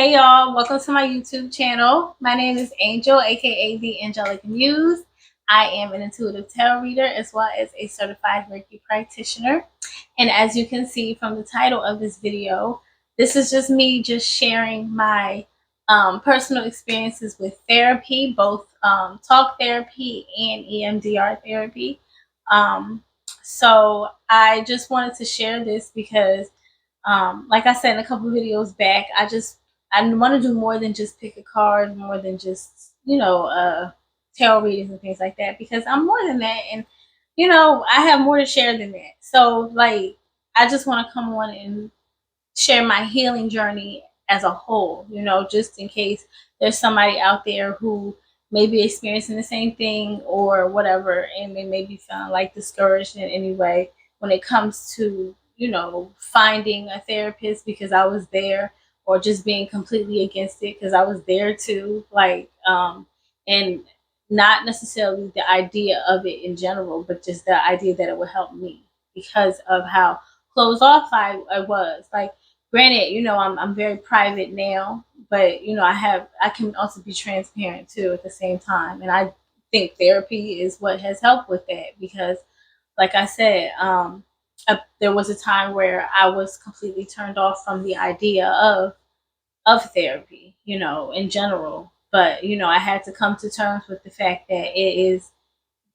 Hey y'all, welcome to my YouTube channel. My name is Angel, aka the Angelic Muse. I am an intuitive tarot reader as well as a certified Reiki practitioner. And as you can see from the title of this video, this is just me sharing my personal experiences with therapy, both talk therapy and EMDR therapy. So I just wanted to share this because like I said in a couple of videos back, I want to do more than just pick a card, more than just tarot readings and things like that, because I'm more than that, and I have more to share than that. So like I just want to come on and share my healing journey as a whole, just in case there's somebody out there who may be experiencing the same thing or whatever, and they may be feeling like discouraged in any way when it comes to, finding a therapist because I was there, or just being completely against it because I was there too. And not necessarily the idea of it in general, but just the idea that it would help me because of how closed off I was. Like, granted, I'm very private now, but I can also be transparent too at the same time. And I think therapy is what has helped with that because, like I said, there was a time where I was completely turned off from the idea of therapy, in general. But I had to come to terms with the fact that it is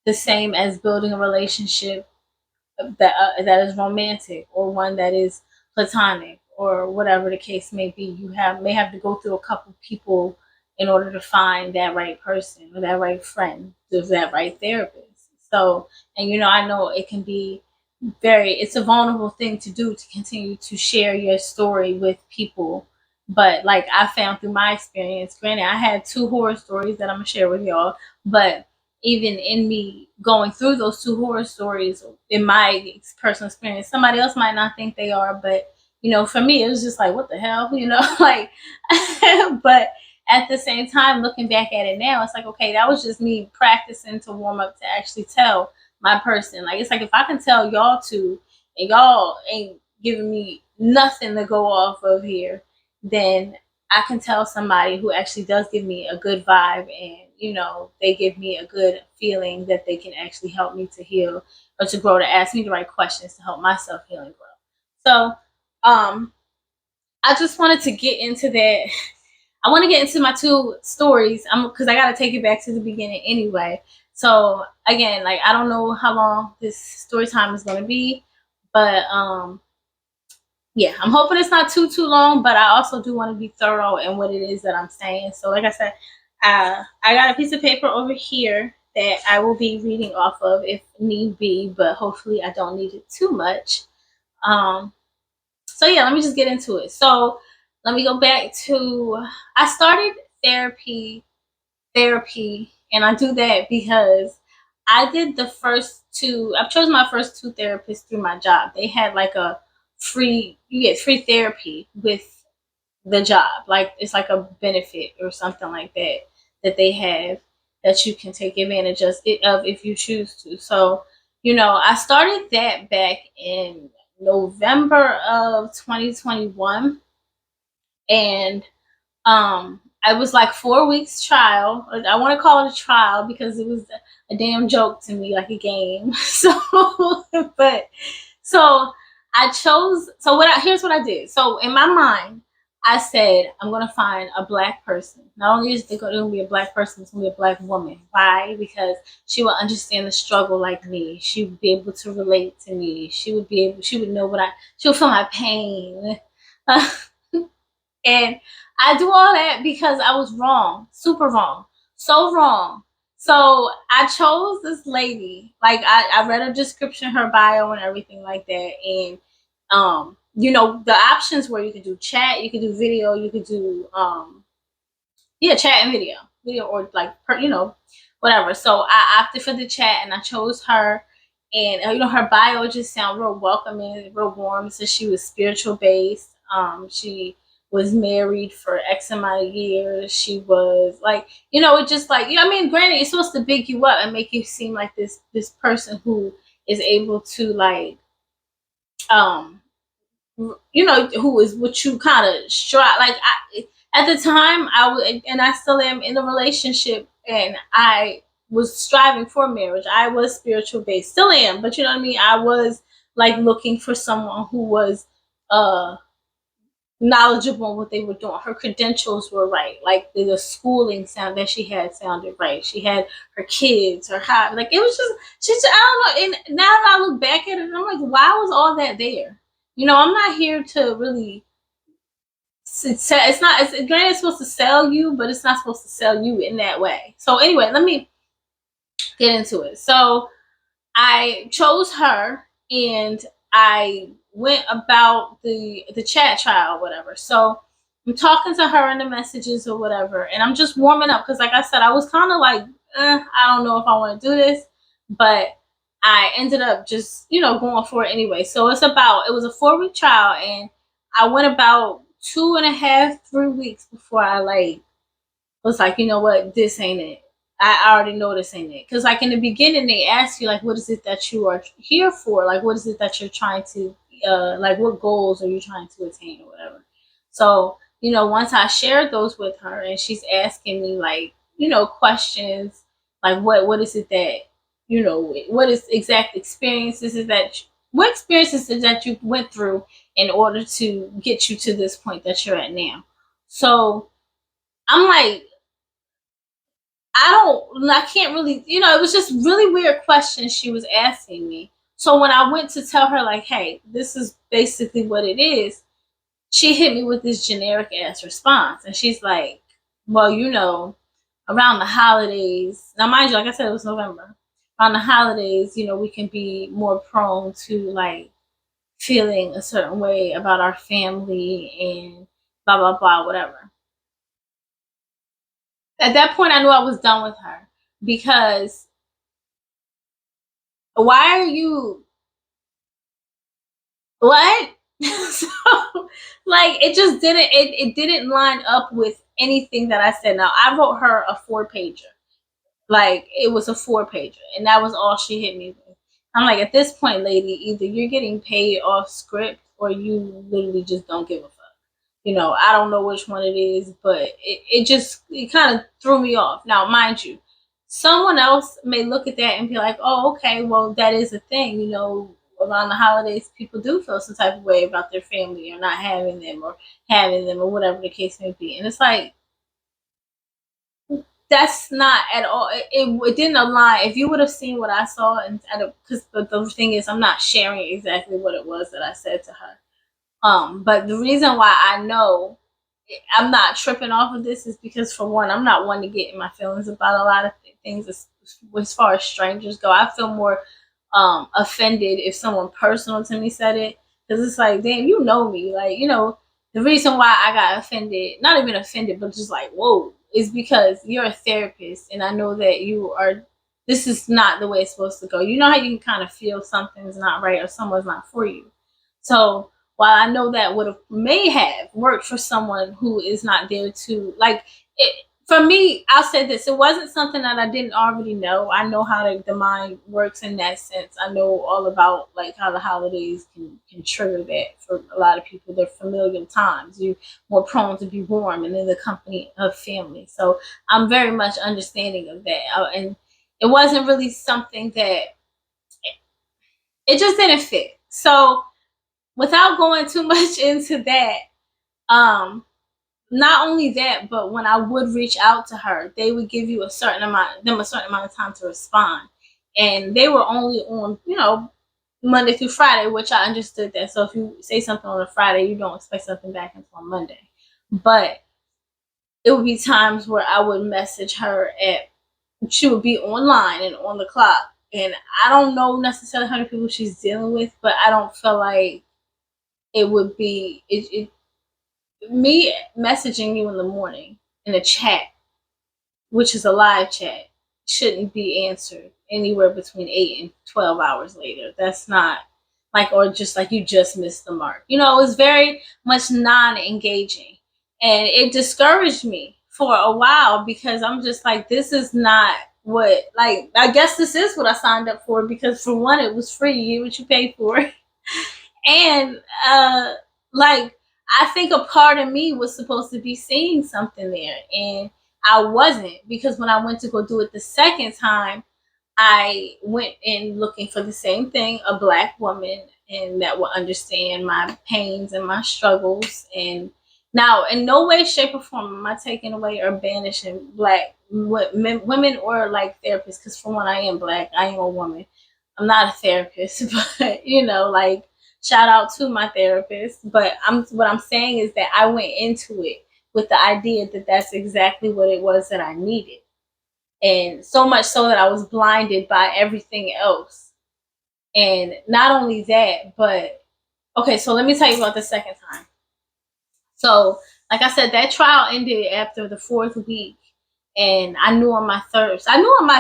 the same as building a relationship that is romantic, or one that is platonic, or whatever the case may be. You may have to go through a couple people in order to find that right person, or that right friend, or that right therapist. So, and I know it can be it's a vulnerable thing to do, to continue to share your story with people. But like I found through my experience, granted I had two horror stories that I'm gonna share with y'all, but even in me going through those two horror stories, in my personal experience, somebody else might not think they are, but for me it was just like, what the hell, like but at the same time, looking back at it now, it's like, okay, that was just me practicing to warm up to actually tell my person. Like, it's like, if I can tell y'all to, and y'all ain't giving me nothing to go off of here, then I can tell somebody who actually does give me a good vibe, and they give me a good feeling that they can actually help me to heal or to grow, to ask me the right questions to help myself heal and grow. So I just wanted to get into that. I want to get into my two stories, because I got to take it back to the beginning anyway. So again, like, I don't know how long this story time is going to be, but yeah, I'm hoping it's not too long, but I also do want to be thorough in what it is that I'm saying. So like I said, I got a piece of paper over here that I will be reading off of if need be, but hopefully I don't need it too much. So yeah, let me just get into it. So let me go back to, I started therapy, and I do that because I did the first two. I've chosen my first two therapists through my job. They had like you get free therapy with the job. Like, it's like a benefit or something like that they have, that you can take advantage of if you choose to. So, I started that back in November of 2021, and I was like 4 weeks trial. I want to call it a trial because it was a damn joke to me, like a game. But so I chose. So here's what I did. So in my mind, I said, I'm gonna find a black person. Not only is it gonna be a black person, it's gonna be a black woman. Why? Because she will understand the struggle like me. She would be able to relate to me. She would know she would feel my pain. And I do all that because I was wrong, super wrong, so wrong. So I chose this lady. Like, I read her description, her bio, and everything like that. And the options were, you could do chat, you could do video, you could do chat and video, or like whatever. So I opted for the chat, and I chose her. And her bio just sounded real welcoming, real warm. So she was spiritual based. She was married for X amount of years. She was like, it just like, I mean, granted, it's supposed to big you up and make you seem like this person who is able to, like, who is what you kind of strive. Like, At the time, I still am in a relationship, and I was striving for marriage. I was spiritual based, still am, but you know what I mean. I was like looking for someone who was uh knowledgeable on what they were doing. Her credentials were right. Like the schooling sound that she had sounded right. She had her kids, her hobby. Like it was just I don't know. And now that I look back at it, I'm like, why was all that there? You know, I'm not here to really. It's not. Granted, it's supposed to sell you, but it's not supposed to sell you in that way. So anyway, let me get into it. So I chose her, and I went about the chat trial, whatever. So I'm talking to her in the messages or whatever, and I'm just warming up because, like I said, I was kind of like, I don't know if I want to do this, but I ended up just going for it anyway. So it was a 4-week trial, and I went about 2.5, 3 weeks before I was like, you know what, this ain't it. I already know this ain't it. Because, like, in the beginning, they ask you, like, what is it that you are here for? Like, what is it that you're trying to, like, what goals are you trying to attain or whatever? So, once I shared those with her and she's asking me, like, questions, like, what is it that, what is exact experiences is that, what experiences is that you went through in order to get you to this point that you're at now? So, I'm like, I can't really, it was just really weird questions she was asking me. So when I went to tell her, like, hey, this is basically what it is, she hit me with this generic ass response. And she's like, well, around the holidays, now mind you, like I said, it was November. Around the holidays, we can be more prone to like feeling a certain way about our family and blah, blah, blah, whatever. At that point, I knew I was done with her because why are you what? So like it didn't line up with anything that I said. Now I wrote her a 4-pager. Like it was a 4-pager, and that was all she hit me with. I'm like, at this point, lady, either you're getting paid off script or you literally just don't give a fuck. I don't know which one it is, but it kind of threw me off. Now, mind you, someone else may look at that and be like, oh, okay, well, that is a thing. Around the holidays, people do feel some type of way about their family or not having them or whatever the case may be. And it's like, that's not at all. It didn't align. If you would have seen what I saw, and because the thing is, I'm not sharing exactly what it was that I said to her. But the reason why I know I'm not tripping off of this is because, for one, I'm not one to get in my feelings about a lot of things as far as strangers go. I feel more offended if someone personal to me said it, because it's like, damn, you know me. Like, the reason why I got offended, not even offended, but just like, whoa, is because you're a therapist, and I know that this is not the way it's supposed to go. You know how you can kind of feel something's not right or someone's not for you. So while I know that may have worked for someone who is not there to like it, for me, I'll say this: it wasn't something that I didn't already know. I know how the mind works in that sense. I know all about like how the holidays can trigger that for a lot of people. They're familiar times. You're more prone to be warm and in the company of family. So I'm very much understanding of that. And it wasn't really something that it just didn't fit. So without going too much into that, um, not only that, but when I would reach out to her, they would give you a certain amount of time to respond. And they were only on, Monday through Friday, which I understood that. So if you say something on a Friday, you don't expect something back until Monday. But it would be times where I would message her she would be online and on the clock. And I don't know necessarily how many people she's dealing with, but I don't feel like it would be me messaging you in the morning in a chat, which is a live chat, shouldn't be answered anywhere between 8 and 12 hours later. That's not like, or just like you just missed the mark. It was very much non-engaging, and it discouraged me for a while because I'm just like, this is not what, like, I guess this is what I signed up for, because for one, it was free. You get what you pay for. And like, I think a part of me was supposed to be seeing something there, and I wasn't, because when I went to go do it the second time, I went in looking for the same thing, a black woman, and that will understand my pains and my struggles. And now, in no way, shape, or form am I taking away or banishing black women or like therapists, because for one, I am black, I am a woman. I'm not a therapist, but like, shout out to my therapist. But what I'm saying is that I went into it with the idea that that's exactly what it was that I needed, and so much so that I was blinded by everything else. And not only that, but okay, so let me tell you about the second time. So, like I said, that trial ended after the fourth week, and I knew on my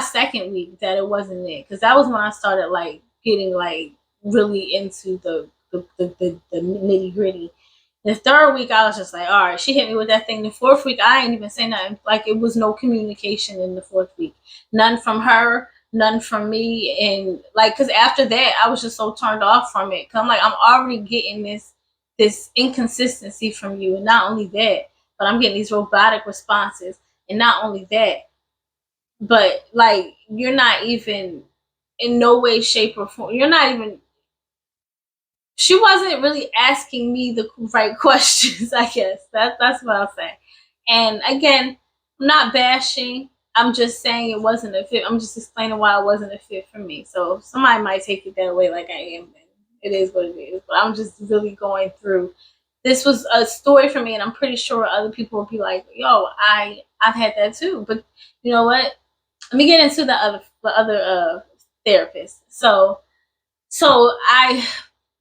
second week that it wasn't it, because that was when I started like getting like really into the nitty gritty. The third week, I was just like, all right, she hit me with that thing. The fourth week, I ain't even say nothing. Like, it was no communication in the fourth week. None from her, none from me. And, like, because after that, I was just so turned off from it. Because I'm like, I'm already getting this inconsistency from you. And not only that, but I'm getting these robotic responses. And not only that, but, like, you're not even in no way, shape, or form. You're not even, she wasn't really asking me the right questions, I guess. That's what I'll say. And again, I'm not bashing. I'm just saying it wasn't a fit. I'm just explaining why it wasn't a fit for me. So somebody might take it that way, like I am. It is what it is. But I'm just really going through. This was a story for me, and I'm pretty sure other people will be like, "Yo, I've had that too." But you know what? Let me get into the other therapist. So I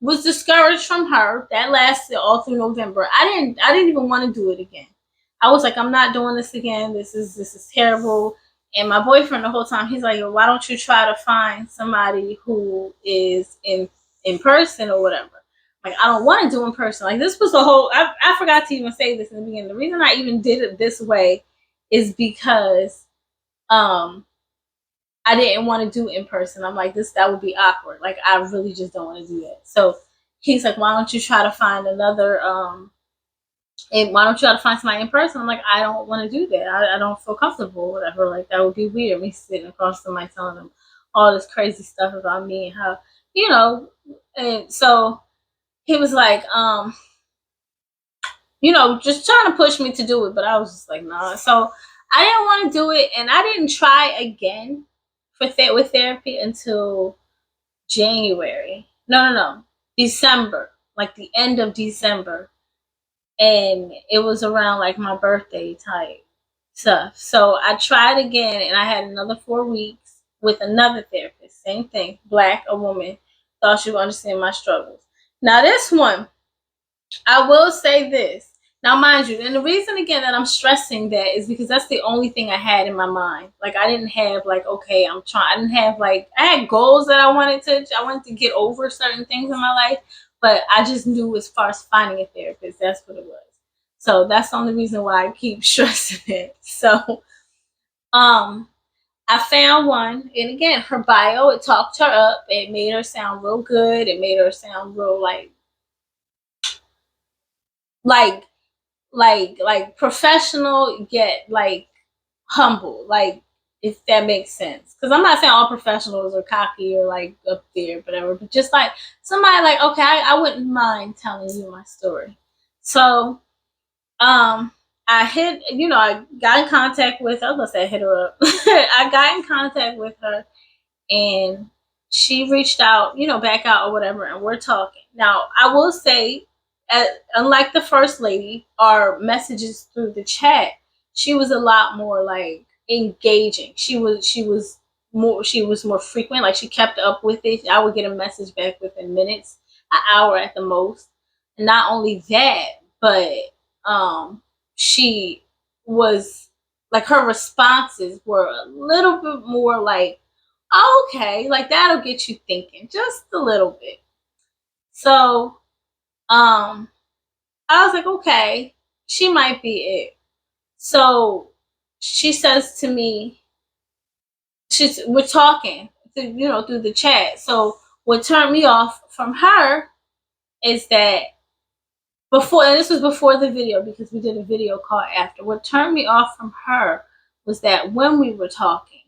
was discouraged from her. That lasted all through November. I didn't even want to do it again. I was like, I'm not doing this again. This is terrible. And my boyfriend the whole time, he's like, why don't you try to find somebody who is in person or whatever? Like, I don't want to do in person. Like, this was the whole, I forgot to even say this in the beginning. The reason I even did it this way is because um I didn't want to do in person. I'm like, that would be awkward. Like, I really just don't want to do that. So he's like, why don't you try to find another and why don't you try to find somebody in person? I'm like, I don't want to do that. I don't feel comfortable, whatever. Like, that would be weird, me sitting across from somebody telling them all this crazy stuff about me and how, you know. And so he was like, just trying to push me to do it, but I was just like, nah. So I didn't want to do it, and I didn't try again with therapy until January. No, December, like the end of December, and it was around like my birthday type stuff. So I tried again, and I had another 4 weeks with another therapist. Same thing, black, a woman. Thought she would understand my struggles. Now this one, I will say this. Now, mind you, and the reason again that I'm stressing that is because that's the only thing I had in my mind. Like, I didn't have like, okay, I'm trying. I didn't have like, I had goals that I wanted to get over certain things in my life, but I just knew as far as finding a therapist, that's what it was. So that's the only reason why I keep stressing it. So, um, I found one, and again, her bio, it talked her up. It made her sound real good. It made her sound real like like professional yet like humble, like, if that makes sense, because I'm not saying all professionals are cocky or like up there whatever, but just like somebody like, okay, I wouldn't mind telling you my story. So I got in contact with her. I was gonna say hit her up. I got in contact with her, and she reached out, back out or whatever, and we're talking. Now, I will say, uh, unlike the first lady, our messages through the chat, she was a lot more like engaging. She was more frequent. Like, she kept up with it. I would get a message back within minutes, an hour at the most. And not only that, but she was like, her responses were a little bit more like, okay, like, that'll get you thinking just a little bit. So, I was like, okay, she might be it. So she says to me, we're talking through the chat. So what turned me off from her is that before, and this was before the video because we did a video call after. What turned me off from her was that when we were talking,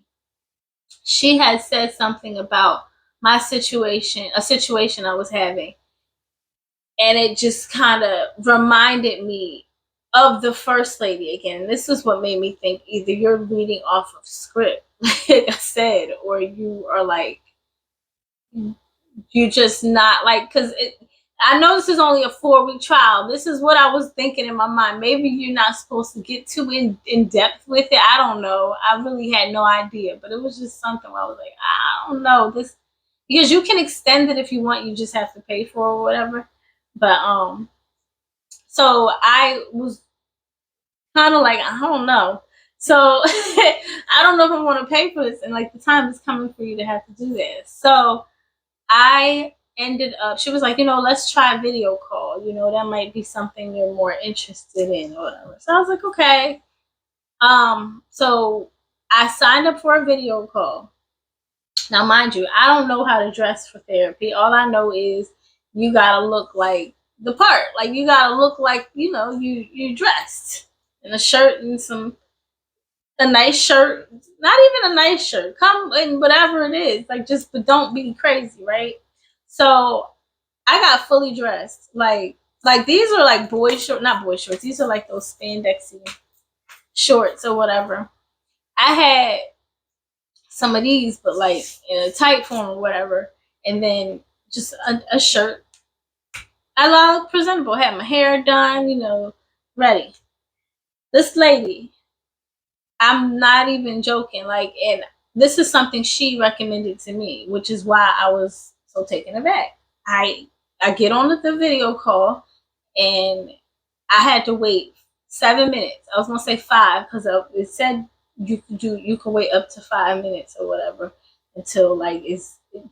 she had said something about my situation, a situation I was having, and it just kind of reminded me of the first lady again. This is what made me think either you're reading off of script, like I said, or you are like, you just not like, because I know this is only a 4-week trial. This is what I was thinking in my mind. Maybe you're not supposed to get too in depth with it. I don't know. I really had no idea, but it was just something where I was like, I don't know this, because you can extend it if you want. You just have to pay for it or whatever. But so I was kind of like, I don't know. So I don't know if I want to pay for this, and like the time is coming for you to have to do this. So I ended up, she was like, let's try a video call. That might be something you're more interested in or whatever. So I was like, okay. So I signed up for a video call. Now, mind you, I don't know how to dress for therapy. All I know is you gotta look like the part. Like you gotta look like, you dressed in a shirt and a nice shirt, not even a nice shirt. Come in whatever it is, like but don't be crazy, right? So I got fully dressed, like these are like not boy shorts. These are like those spandexy shorts or whatever. I had some of these, but like in a tight form or whatever, and then just a shirt. I looked presentable. Had my hair done, ready. This lady, I'm not even joking. Like, and this is something she recommended to me, which is why I was so taken aback. I get on the video call, and I had to wait 7 minutes. I was gonna say 5 because it said you could wait up to 5 minutes or whatever until like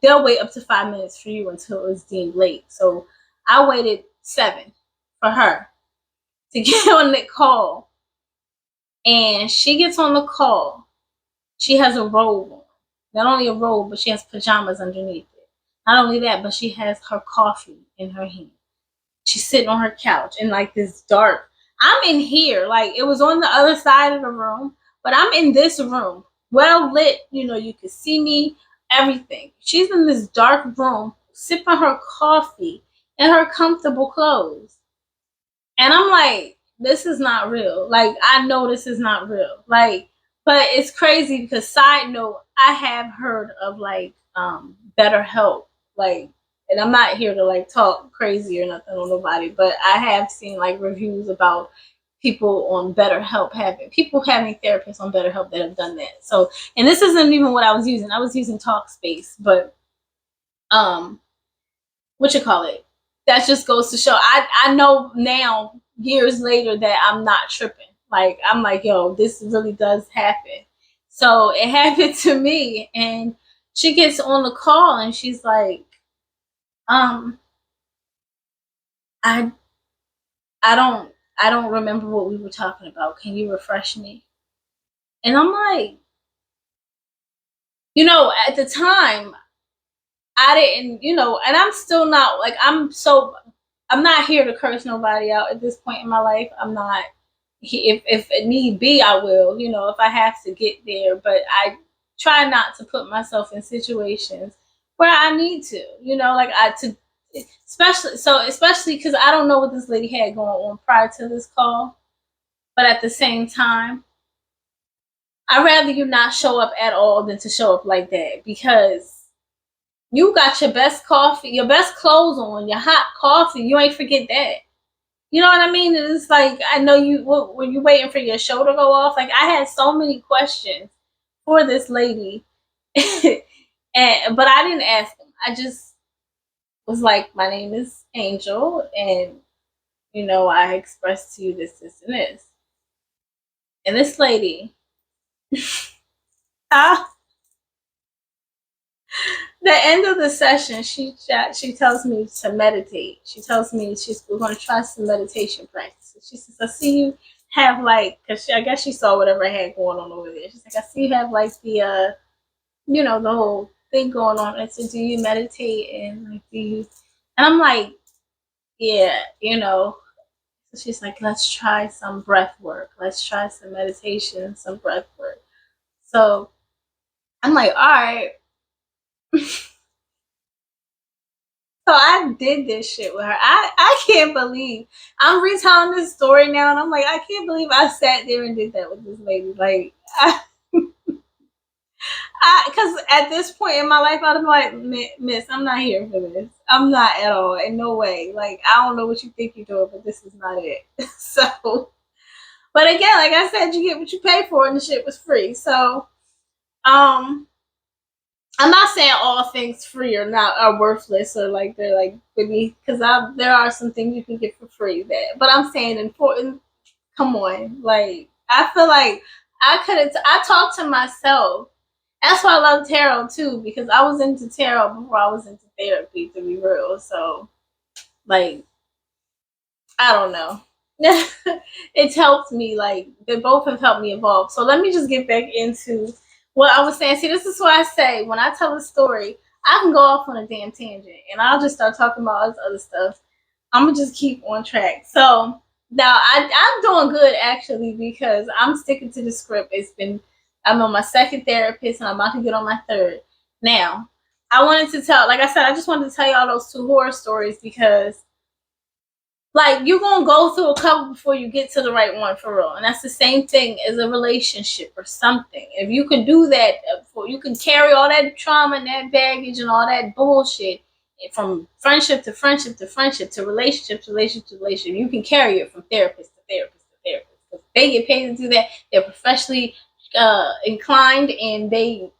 they'll wait up to 5 minutes for you until it's deemed late. So I waited 7 for her to get on the call. And she gets on the call. She has a robe on. Not only a robe, but she has pajamas underneath it. Not only that, but she has her coffee in her hand. She's sitting on her couch in like this dark. I'm in here. Like it was on the other side of the room, but I'm in this room. Well lit. You could see me, everything. She's in this dark room, sipping her coffee in her comfortable clothes. And I'm like, this is not real. Like, I know this is not real. Like, but it's crazy because side note, I have heard of like BetterHelp. Like, and I'm not here to like talk crazy or nothing on nobody, but I have seen like reviews about people on BetterHelp having therapists on BetterHelp that have done that. So, and this isn't even what I was using. I was using Talkspace, but what you call it? That just goes to show I know now years later that I'm not tripping. Like I'm like, yo, this really does happen. So it happened to me, and she gets on the call and she's like, I I don't remember what we were talking about. Can you refresh me? And I'm like, at the time I didn't, and I'm still not like I'm not here to curse nobody out at this point in my life. I'm not. If it need be, I will. If I have to get there, but I try not to put myself in situations where I need to. Especially because I don't know what this lady had going on prior to this call, but at the same time, I'd rather you not show up at all than to show up like that because you got your best coffee, your best clothes on, your hot coffee. You ain't forget that. You know what I mean? It's like, I know when you're waiting for your show to go off. Like, I had so many questions for this lady, but I didn't ask them. I just was like, my name is Angel, and, I expressed to you this, and this. And this lady, the end of the session, she tells me to meditate. She tells me we're going to try some meditation practices. She says, I see you have like, because I guess she saw whatever I had going on over there. She's like, I see you have like the, the whole thing going on. I said, do you meditate? And like, do you? And I'm like, yeah, She's like, let's try some breath work. Let's try some meditation, some breath work. So I'm like, all right. So I did this shit with her. I can't believe I'm retelling this story now, and I'm like, I can't believe I sat there and did that with this lady. Like, because at this point in my life, I'd be like, Miss, I'm not here for this. I'm not at all. In no way. Like, I don't know what you think you're doing, but this is not it. So, but again, like I said, you get what you pay for, and the shit was free. So, I'm not saying all things free are worthless or like they're like maybe because there are some things you can get for free that, but I'm saying important. Come on, like I feel like I talked to myself. That's why I love tarot too, because I was into tarot before I was into therapy, to be real. So like I don't know. It's helped me, like they both have helped me evolve. So let me just get back into what I was saying. See, this is why I say when I tell a story, I can go off on a damn tangent and I'll just start talking about all this other stuff. I'm gonna just keep on track. So now I'm doing good actually because I'm sticking to the script. I'm on my second therapist and I'm about to get on my third. Now, I wanted to tell, like I said, I just wanted to tell y'all those two horror stories because like you're gonna go through a couple before you get to the right one for real, and that's the same thing as a relationship or something. If you can do that, you can carry all that trauma and that baggage and all that bullshit from friendship to friendship to friendship to relationship to relationship to relationship. You can carry it from therapist to therapist to therapist. If they get paid to do that, they're professionally inclined, and they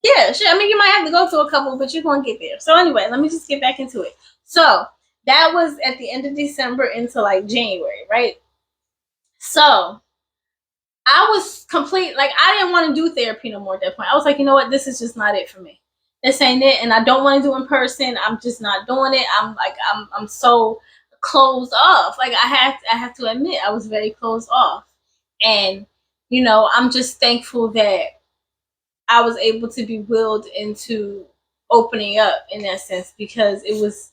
yeah, sure. I mean, you might have to go through a couple, but you're gonna get there. So anyway, let me just get back into it. So that was at the end of December into like January, right? So I was complete, like I didn't want to do therapy no more at that point. I was like, you know what, this is just not it for me. This ain't it, and I don't want to do in person. I'm just not doing it. I'm so closed off. Like I have to admit, I was very closed off, and I'm just thankful that I was able to be willed into opening up in that sense because it was.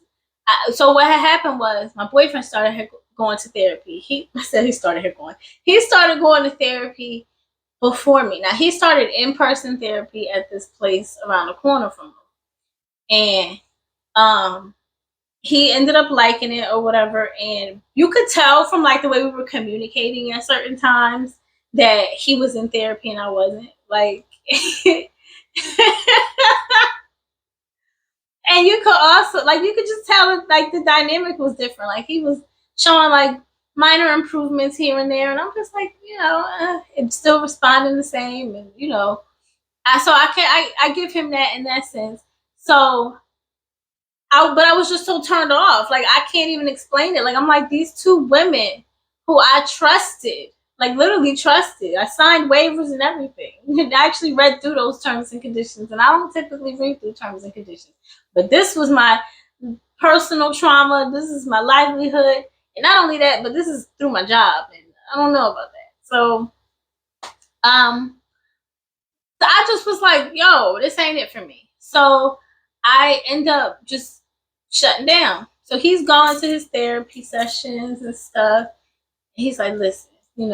So what had happened was my boyfriend started going to therapy. I said he started going. He started going to therapy before me. Now he started in-person therapy at this place around the corner from me, and he ended up liking it or whatever. And you could tell from like the way we were communicating at certain times that he was in therapy and I wasn't. Like. And you could also like you could just tell like the dynamic was different. Like he was showing like minor improvements here and there, and I'm just like, it's still responding the same, and I give him that in that sense. So but I was just so turned off. Like I can't even explain it. Like I'm like these two women who I trusted, like literally trusted. I signed waivers and everything. I actually read through those terms and conditions, and I don't typically read through terms and conditions. But this was my personal trauma. This is my livelihood, and not only that, but this is through my job, and I don't know about that. So, so I just was like, yo, this ain't it for me. So I end up just shutting down. So he's gone to his therapy sessions and stuff. He's like, listen, you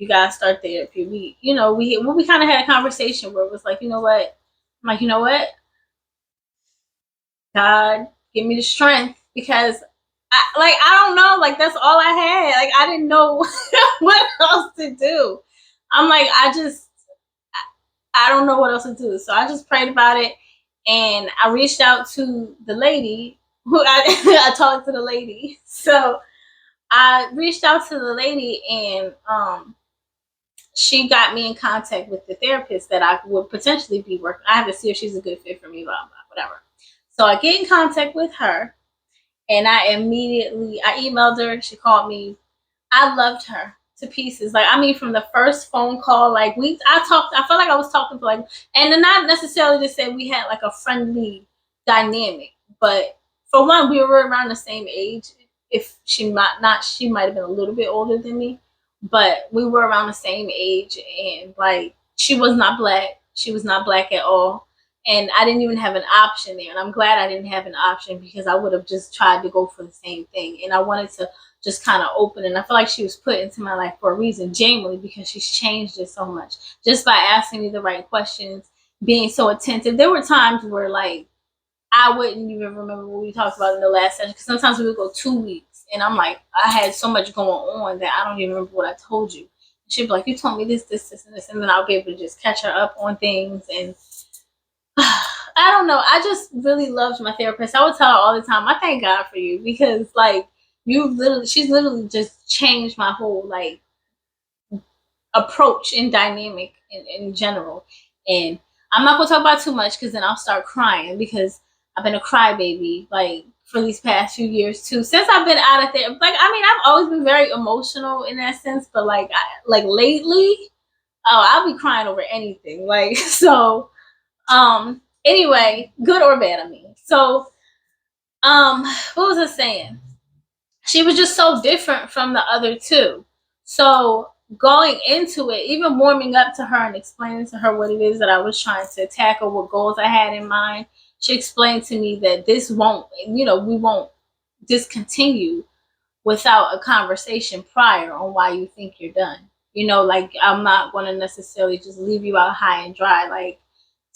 gotta start therapy. We kind of had a conversation where it was like, you know what? I'm like, you know what? God, give me the strength because I don't know, like that's all I had. Like I didn't know what else to do. I'm like, I don't know what else to do. So I just prayed about it, and I reached out to the lady who I talked to the lady. So I reached out to the lady, and she got me in contact with the therapist that I would potentially be working. I have to see if she's a good fit for me, blah blah, whatever. So I get in contact with her, and I emailed her. She called me. I loved her to pieces. Like I mean, from the first phone call, like I felt like I was talking to like, and not necessarily to say we had like a friendly dynamic, but for one, we were around the same age. If she might not, she might have been a little bit older than me, but we were around the same age, and like she was not black. She was not black at all. And I didn't even have an option there. And I'm glad I didn't have an option, because I would have just tried to go for the same thing. And I wanted to just kind of open. And I feel like she was put into my life for a reason, genuinely, because she's changed it so much. Just by asking me the right questions, being so attentive. There were times where, like, I wouldn't even remember what we talked about in the last session, because sometimes we would go 2 weeks. And I'm like, I had so much going on that I don't even remember what I told you. She'd be like, you told me this, this, this, and this. And then I'll be able to just catch her up on things. And I don't know. I just really loved my therapist. I would tell her all the time, I thank God for you, because, like, she's literally just changed my whole, like, approach and dynamic in general. And I'm not gonna talk about too much, because then I'll start crying, because I've been a crybaby, like, for these past few years too. Since I've been out of there, like, I mean, I've always been very emotional in that sense, but like, lately, oh, I'll be crying over anything. Like, so, anyway, good or bad, I mean. So, what was I saying? She was just so different from the other two. So going into it, even warming up to her and explaining to her what it is that I was trying to tackle, what goals I had in mind, she explained to me that this won't, we won't discontinue without a conversation prior on why you think you're done. Like, I'm not going to necessarily just leave you out high and dry, like,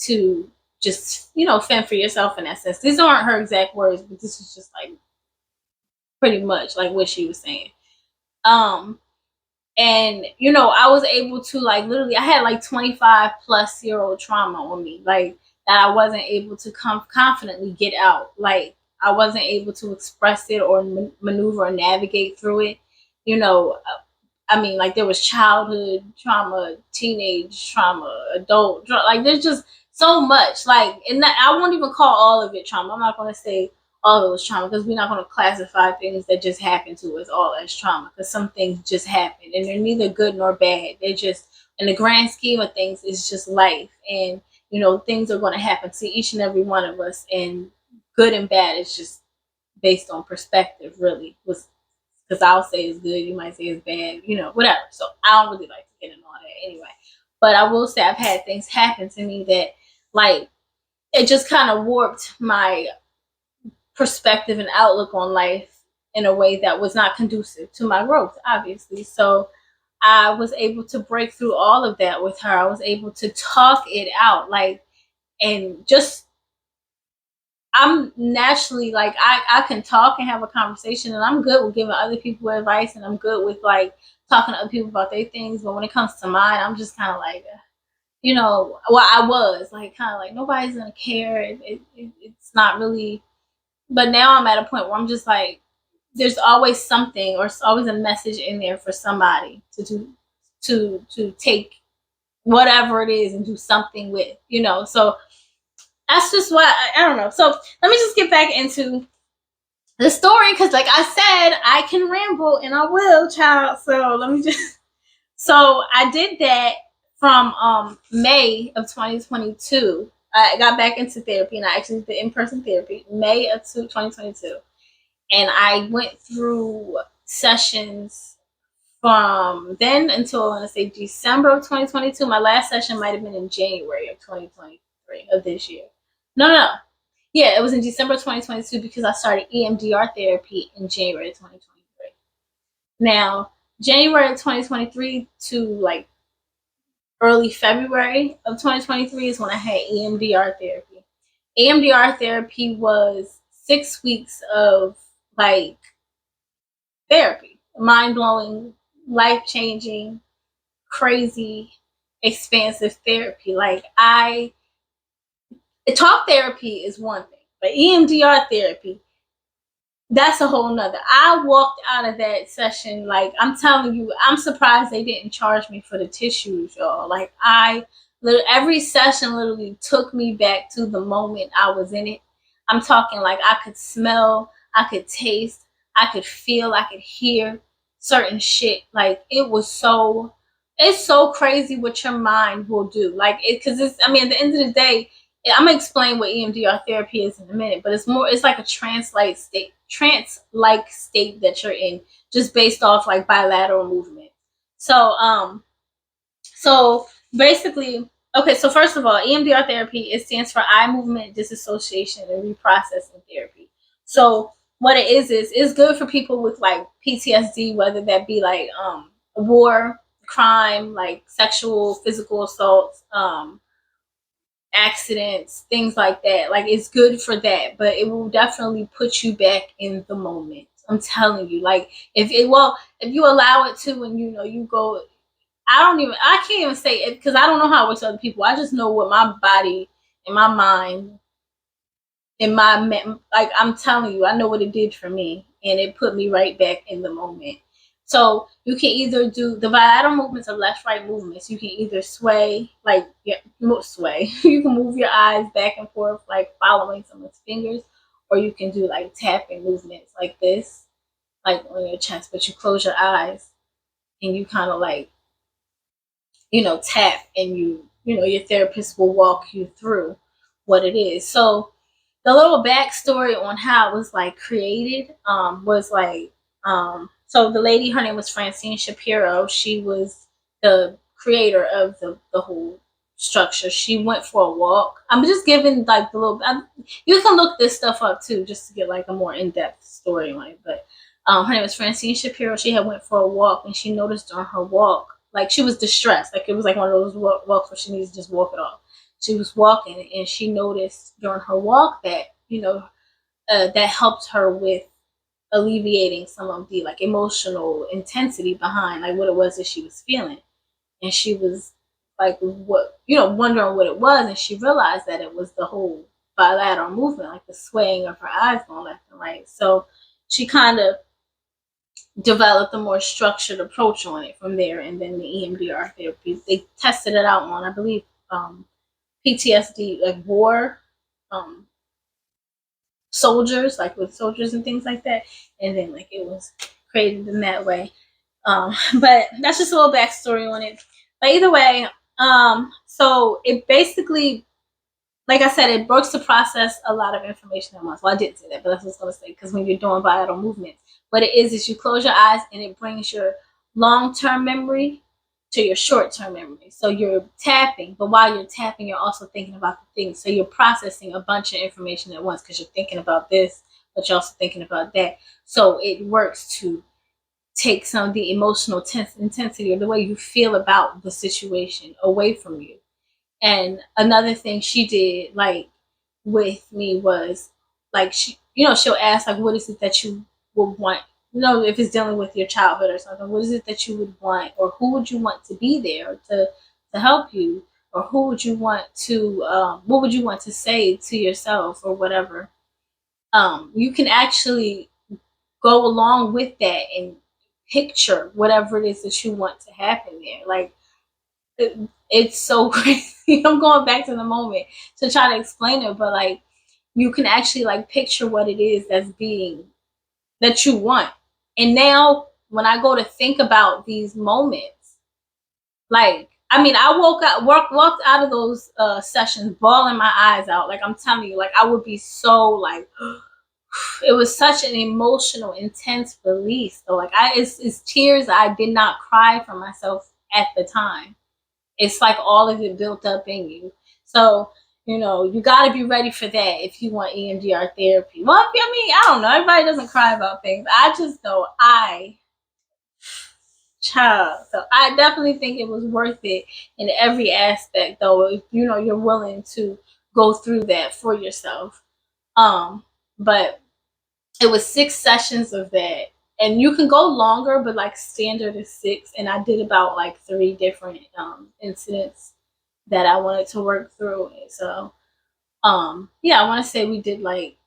to just, fend for yourself in that sense. These aren't her exact words, but this is just, like, pretty much like what she was saying. And I was able to, like, literally, I had like 25+ year old trauma on me, like, that I wasn't able to confidently get out. Like, I wasn't able to express it or maneuver or navigate through it. I mean, like, there was childhood trauma, teenage trauma, adult trauma. Like, there's just so much. Like, and I won't even call all of it trauma. I'm not going to say all of it was trauma, because we're not going to classify things that just happen to us all as trauma, because some things just happen and they're neither good nor bad. They're just, in the grand scheme of things, it's just life. And, things are going to happen to each and every one of us. And good and bad is just based on perspective, really. Because I'll say it's good, you might say it's bad, whatever. So I don't really like to get into all that anyway. But I will say I've had things happen to me that, like, it just kind of warped my perspective and outlook on life in a way that was not conducive to my growth, obviously. So I was able to break through all of that with her. I was able to talk it out, like, and just, I'm naturally, like, I can talk and have a conversation, and I'm good with giving other people advice, and I'm good with, like, talking to other people about their things. But when it comes to mine, I'm just kind of like, well, I was like, kind of like, nobody's gonna care. It's not really. But now I'm at a point where I'm just like, there's always something, or it's always a message in there for somebody to do, to take whatever it is and do something with, So that's just what I don't know. So let me just get back into the story, because, like I said, I can ramble, and I will, child. So let me just. So I did that from May of 2022. I got back into therapy, and I actually did in-person therapy May of 2022. And I went through sessions from then until, I want to say, December of 2022. My last session might have been in January of 2023 of this year. No. Yeah, it was in December 2022, because I started EMDR therapy in January of 2023. Now, January of 2023 to, like, early February of 2023 is when I had EMDR therapy. EMDR therapy was 6 weeks of, like, therapy, mind-blowing, life-changing, crazy, expansive therapy. Like, talk therapy is one thing, but EMDR therapy, that's a whole nother. I walked out of that session, like, I'm telling you, I'm surprised they didn't charge me for the tissues, y'all. Like, every session literally took me back to the moment I was in it. I'm talking, like, I could smell, I could taste, I could feel, I could hear certain shit. Like, it's so crazy what your mind will do. Like, because I mean, at the end of the day, I'm gonna explain what EMDR therapy is in a minute, but it's like a trance-like state that you're in, just based off, like, bilateral movement. So basically, Okay, so first of all, EMDR therapy, it stands for eye movement disassociation and reprocessing therapy. So what it is it's good for people with like PTSD, whether that be like war, crime, like sexual, physical assaults, accidents, things like that. Like it's good for that, but it will definitely put you back in the moment. I'm telling you, like if you allow it to, and you go, I can't even say it because I don't know how it works with other people. I just know what my body and my mind and like I'm telling you, I know what it did for me, and it put me right back in the moment. So you can either do the bilateral movements or left right movements. You can either sway, like sway. You can move your eyes back and forth, like following someone's fingers, or you can do like tapping movements like this, like on your chest, but you close your eyes and you kind of like tap, and your therapist will walk you through what it is. So the little backstory on how it was like created was like so the lady, her name was Francine Shapiro. She was the creator of the whole structure. She went for a walk. I'm just giving like the little you can look this stuff up too just to get like a more in-depth story on it. But her name was Francine Shapiro. She had went for a walk, and she noticed during her walk, like she was distressed. Like it was like one of those walks where she needs to just walk it off. She was walking, and she noticed during her walk that that helped her with alleviating some of the like emotional intensity behind like what it was that she was feeling. And she was like wondering what it was, and she realized that it was the whole bilateral movement, like the swaying of her eyes going left and right. So she kind of developed a more structured approach on it from there. And then the EMDR therapy, they tested it out on, I believe, PTSD, like war, um, soldiers, like with soldiers and things like that. And then like it was created in that way. But that's just a little backstory on it. But either way, so it basically, like I said, it works to process a lot of information at once. Well, I didn't say that, but that's what I was going to say, because when you're doing bilateral movements, what it is you close your eyes and it brings your long-term memory to your short-term memory. So you're tapping, but while you're tapping, you're also thinking about the things. So you're processing a bunch of information at once because you're thinking about this, but you're also thinking about that. So it works to take some of the emotional intensity or the way you feel about the situation away from you. And another thing she did, like with me, was like she'll ask like, what is it that you would want? If it's dealing with your childhood or something, what is it that you would want, or who would you want to be there to help you, or who would you want to, what would you want to say to yourself, or whatever. You can actually go along with that and picture whatever it is that you want to happen there. Like it's so crazy. I'm going back to the moment to try to explain it, but like you can actually like picture what it is that you want. And now when I go to think about these moments, like I mean, I walked out of those sessions bawling my eyes out. Like I'm telling you, like I would be so like it was such an emotional, intense release. So like it's tears I did not cry for myself at the time. It's like all of it built up in you. So, you got to be ready for that if you want EMDR therapy. Well, I mean, I don't know. Everybody doesn't cry about things. I just know child. So I definitely think it was worth it in every aspect, though, if you're willing to go through that for yourself. But it was 6 sessions of that. And you can go longer, but like standard is 6. And I did about like 3 different incidents that I wanted to work through. So yeah, I want to say we did like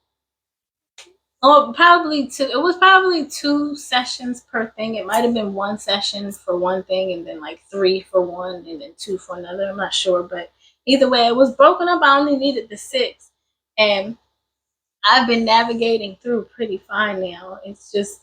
probably 2. It was probably 2 sessions per thing. It might have been 1 session for one thing, and then like 3 for one, and then 2 for another. I'm not sure, but either way, it was broken up. I only needed the 6, and I've been navigating through pretty fine now. It's just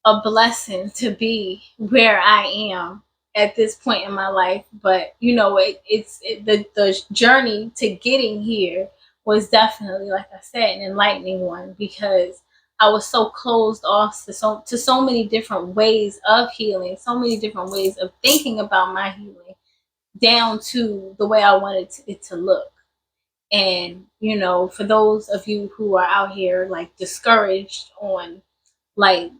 a blessing to be where I am at this point in my life. But the journey to getting here was definitely, like I said, an enlightening one, because I was so closed off to so many different ways of healing, so many different ways of thinking about my healing, down to the way I wanted it to look. And, you know, for those of you who are out here like discouraged on like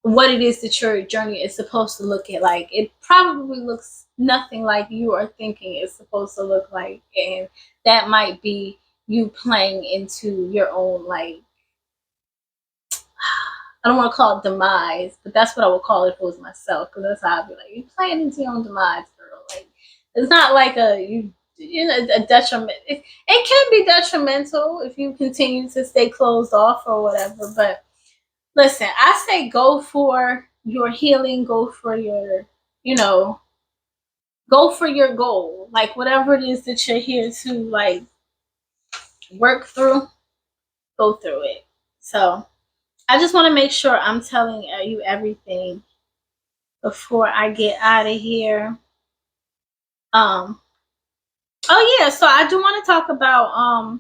what it is that your journey is supposed to look at, like it probably looks nothing like you are thinking it's supposed to look like. And that might be you playing into your own, like, I don't want to call it demise, but that's what I would call it if it was myself, because that's how I'd be like, you playing into your own demise, girl. Like, it's not like a detriment. It can be detrimental if you continue to stay closed off or whatever. But listen, I say go for your healing, go for your, you know, go for your goal. Like whatever it is that you're here to like work through, go through it. So I just want to make sure I'm telling you everything before I get out of here. Um oh yeah, so I do want to talk about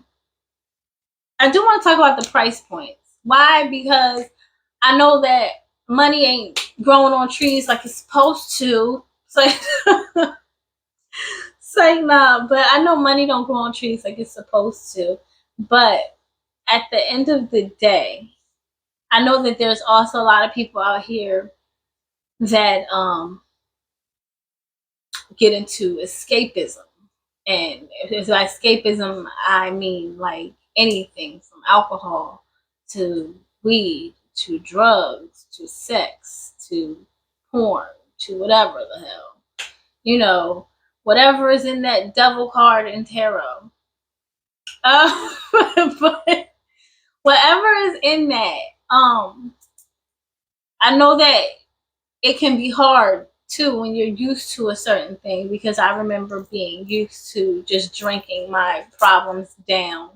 the price points. Why? Because I know that money ain't growing on trees like it's supposed to. So say nah, but I know money don't grow on trees like it's supposed to. But at the end of the day, I know that there's also a lot of people out here that get into escapism. And if by escapism, I mean like anything from alcohol to weed to drugs to sex to porn to whatever the hell. You know, whatever is in that devil card in tarot. But whatever is in that, I know that it can be hard too when you're used to a certain thing, because I remember being used to just drinking my problems down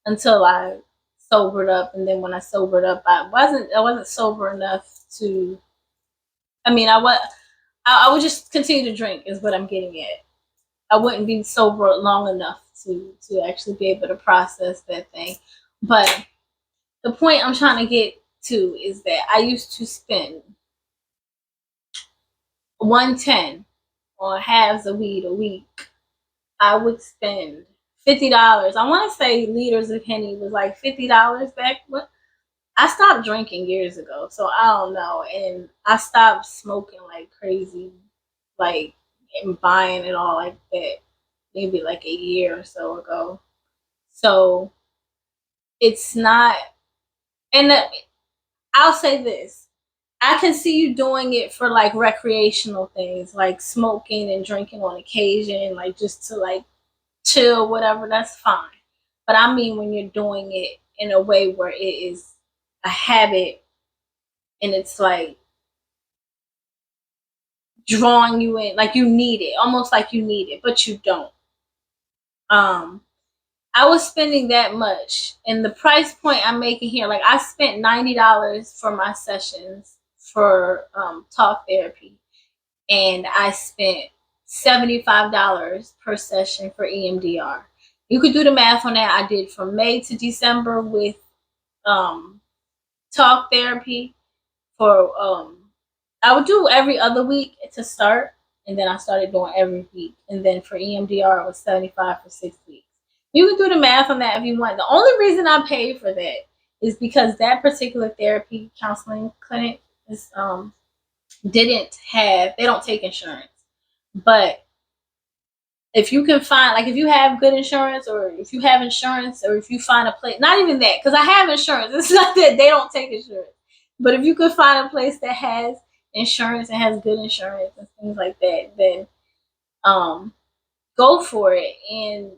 until I sobered up. And then when I sobered up, I wasn't sober enough to, I mean, I would just continue to drink is what I'm getting at. I wouldn't be sober long enough to actually be able to process that thing. But the point I'm trying to get to is that I used to spend 110 on halves of weed a week. I would spend $50. I want to say liters of Henny was like $50 back. What? I stopped drinking years ago, so I don't know. And I stopped smoking like crazy, like, and buying it all like that, maybe like a year or so ago. So it's not, and I'll say this. I can see you doing it for like recreational things, like smoking and drinking on occasion, like just to like chill, whatever, that's fine. But I mean, when you're doing it in a way where it is a habit and it's like drawing you in, like you need it, almost like you need it, but you don't. Um, I was spending that much, and the price point I'm making here, like I spent $90 for my sessions for talk therapy, and I spent $75 per session for EMDR. You could do the math on that. I did from May to December with um, talk therapy for I would do every other week to start, and then I started doing every week, and then for EMDR it was 75 for 6 weeks. You can do the math on that if you want. The only reason I paid for that is because that particular therapy counseling clinic is didn't have, they don't take insurance. But if you can find, like, if you have good insurance, or if you have insurance, or if you find a place, not even that, because I have insurance. It's not that they don't take insurance. But if you could find a place that has insurance and has good insurance and things like that, then go for it. And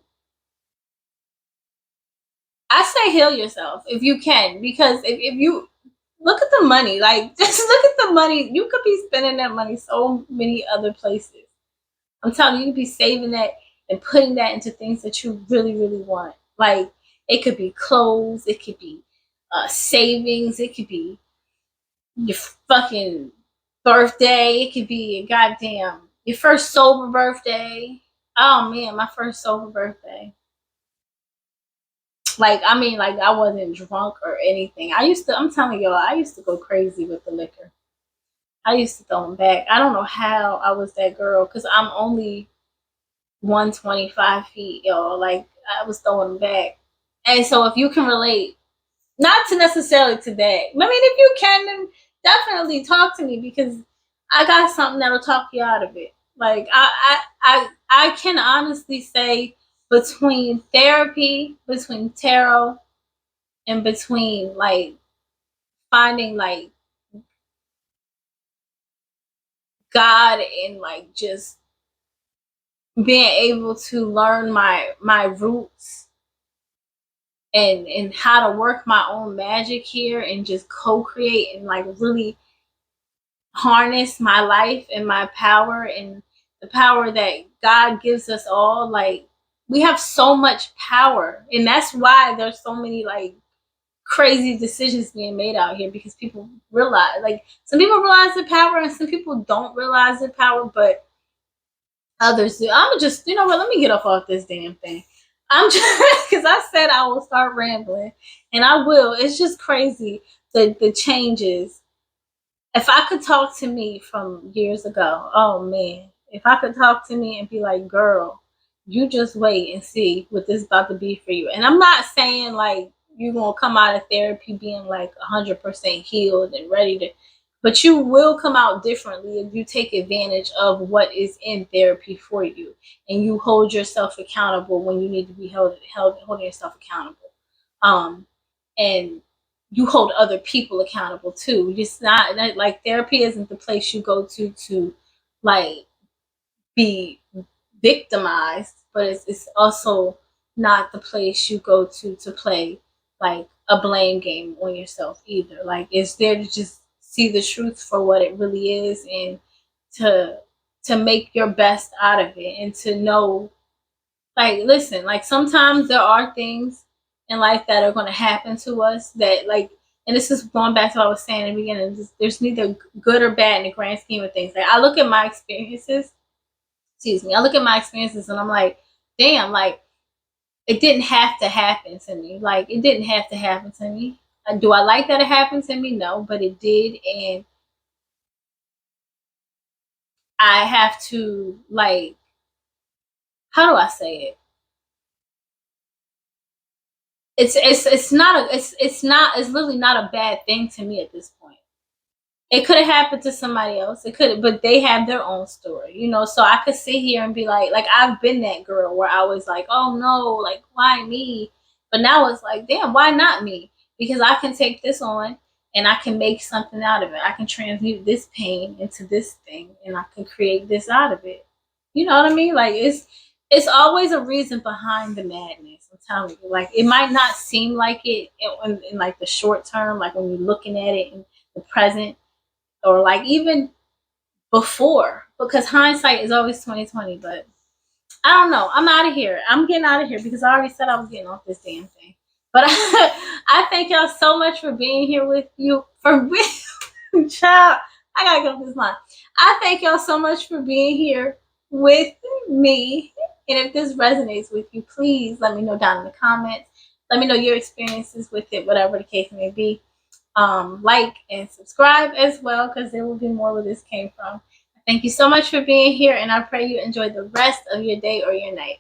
I say heal yourself if you can, because if you look at the money, like just look at the money, you could be spending that money so many other places. I'm telling you, you could be saving that and putting that into things that you really, really want. Like, it could be clothes, it could be savings, it could be your fucking birthday, it could be your goddamn, your first sober birthday. Oh man, my first sober birthday. Like, I mean, like, I wasn't drunk or anything. I'm telling y'all, I used to go crazy with the liquor. I used to throw them back. I don't know how I was that girl, because I'm only 125 feet, y'all. Like, I was throwing them back. And so if you can relate, not to necessarily to that. I mean, if you can, then definitely talk to me, because I got something that'll talk you out of it. Like, I can honestly say, between therapy, between tarot, and between like finding like God, and like just being able to learn my roots, and how to work my own magic here, and just co-create, and like really harness my life and my power, and the power that God gives us all. Like, we have so much power, and that's why there's so many like crazy decisions being made out here, because people realize, like, some people realize the power and some people don't realize the power, but others do. I'm just, you know what, let me get off this damn thing. I'm just, because I said I will start rambling, and I will. It's just crazy, the changes. If I could talk to me from years ago, oh man, if I could talk to me and be like, girl, you just wait and see what this is about to be for you. And I'm not saying like you're going to come out of therapy being like 100% healed and ready to, but you will come out differently if you take advantage of what is in therapy for you, and you hold yourself accountable when you need to be holding yourself accountable. And you hold other people accountable too. It's not like therapy isn't the place you go to like be victimized, but it's also not the place you go to play like a blame game on yourself either. Like, it's there to just see the truth for what it really is, and to make your best out of it, and to know, like, listen, like, sometimes there are things in life that are going to happen to us that, like, and this is going back to what I was saying in the beginning, there's neither good or bad in the grand scheme of things. Like, I look at my experiences, I look at my experiences, and I'm like, damn, like, it didn't have to happen to me. Like, it didn't have to happen to me. Do I like that it happened to me? No, but it did. And I have to, like, how do I say it? It's literally not a bad thing to me at this point. It could have happened to somebody else. It could, but they have their own story, you know. So I could sit here and be like I've been that girl where I was like, oh no, like, why me? But now it's like, damn, why not me? Because I can take this on, and I can make something out of it. I can transmute this pain into this thing, and I can create this out of it. You know what I mean? Like, it's always a reason behind the madness. I'm telling you. Like, it might not seem like it in like the short term, like when you're looking at it in the present, or like even before, because hindsight is always 2020. But I don't know. I'm out of here. I'm getting out of here, because I already said I was getting off this damn thing. But I thank y'all so much for being here with you. Child, I gotta get off this line. I thank y'all so much for being here with me. And if this resonates with you, please let me know down in the comments. Let me know your experiences with it, whatever the case may be. Like and subscribe as well, because there will be more where this came from. Thank you so much for being here, and I pray you enjoy the rest of your day or your night.